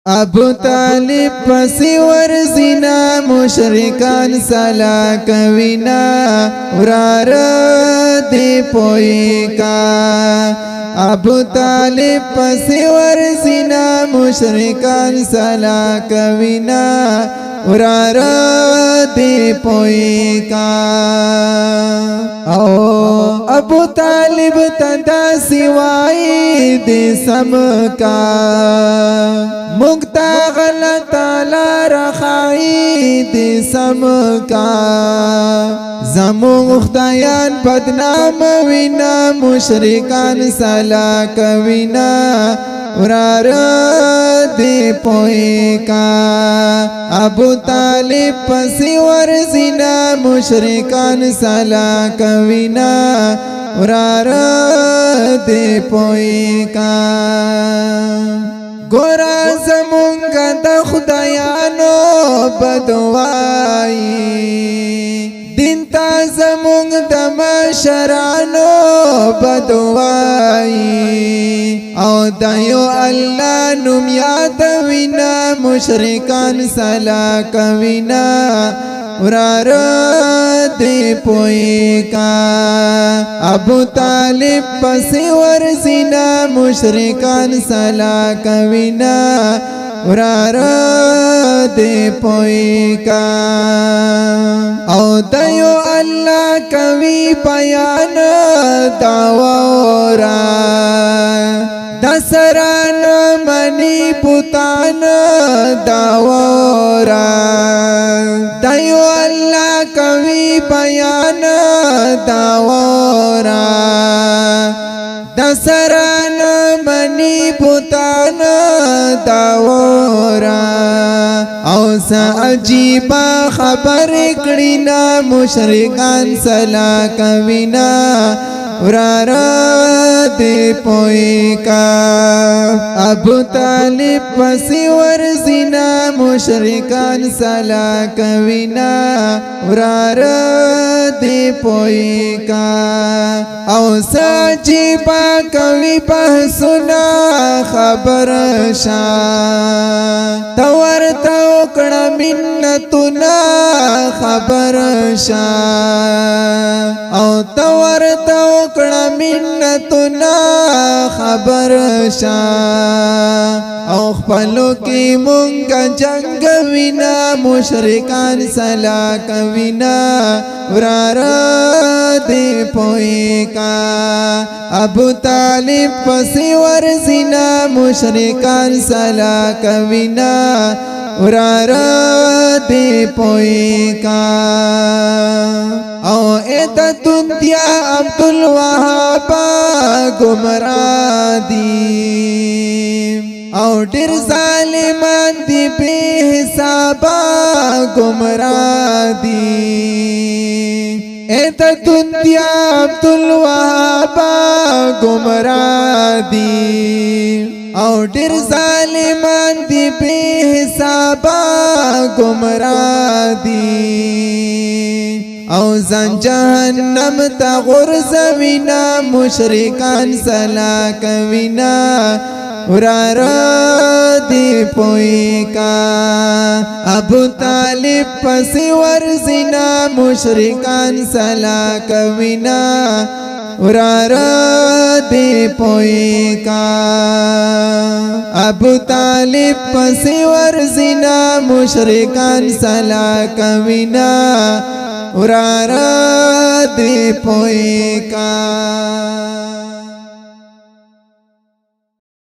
ابو طالب پسی ورزینا مشرکان سلا کوینا ورار دی پوئی کا ابو طالب پسی ورزینا مشرکان سلا کوینا ورار دی پوئی کا او ابو طالب تدا سوائی دی سمکا مگتا غلطا لار خائی دی سمکا زمون خدایان بدنام وینا مشرکان سلا کوینا ورار دی پوئی کا ابو طالب پسی ورزینا مشرکان سلا کوینا ورار دی پوئی کا گورا زمونگا دا خدایانو بدوائی دین تا زمونگ دا مشرانو بدوائی او دایو اللہ نم یاد وینا مشرکان سلا کوینا ورار دی پوئی کا ابو طالب پسی ورزینا مشرکان سلا کوینا ورار دی پوئی کا او دیو اللہ کوی بیان داورا دسران منی پتان داورا دیو اللہ کوی بیان داورا دسران منی پتان داورا او سا عجیبا خبر کڑینا مشرکان سلا کوینا ورار دی پوئی کا ابو طالب پسی ورزینا مشرکان سلا کوینا ورار دی پوئی کا او ساجیبا کوی بحثنا خبر شا تور توکڑا منتنا خبر شا او تور توکڑا منتنا خبر شا او خپلو کی مونگا جنگ وینا مشرکان سلا کوینا ورار دی پوئی کا ابو طالب پسی ورزینا مشرکان سلا کوینا ورار دی پوئی کا او ایتا دنیا عبدالوہاب گمراہ دی او ډیر ظالمان دی بے حسابا گمراہ دی ایتا دنیا عبدالوہاب گمراہ دی او ډیر ظالمان دی بے حسابا گمراہ دی او زن جہنم تا غرزوینا مشرکان سلا کوینا ورار دی پوئی کا ابو طالب پسی ورزینا مشرکان سلا کوینا ورار دی پوئی کا ابو طالب پسی ورزینا مشرکان سلا کوینا ورار دی پوئی کا